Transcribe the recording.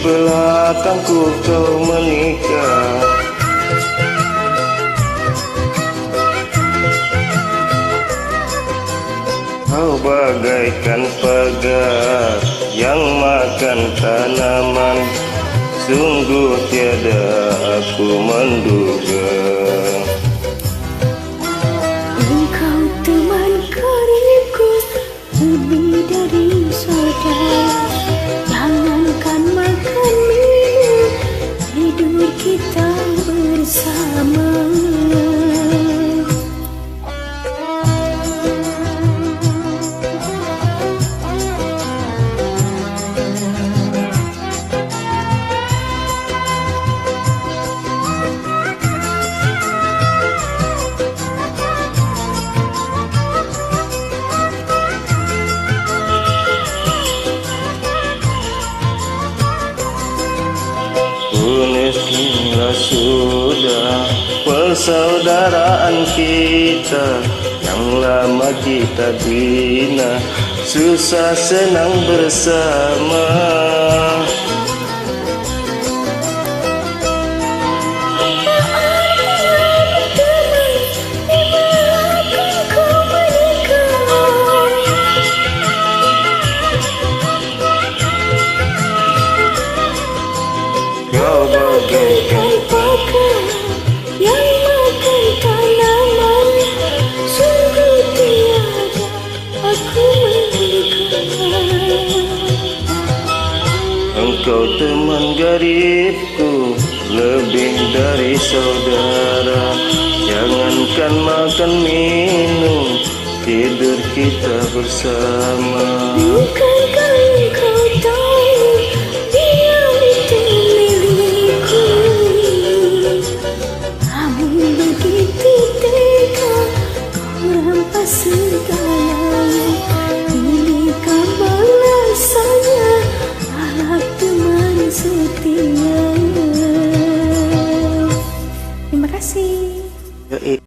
belakangku kau menikah. Kau bagaikan pagar yang makan tanaman, sungguh tiada aku menduga. Engkau teman karibku, lebih dari saudara. Jangankan makan minum, tidur kita bersama. Punislah sudah persaudaraan kita, yang lama kita bina, susah senang bersama. Kau bagaikan pakar yang makan tanaman, sungguh tiada aku menduga. engkau teman garibku, lebih dari saudara. Jangankan makan minum, tidur kita bersama. Bukankah engkau tahu dia itu milikku? Namun begitu tega kau rampas segalanya. Inikah balasannya, alat teman setia. Terima kasih.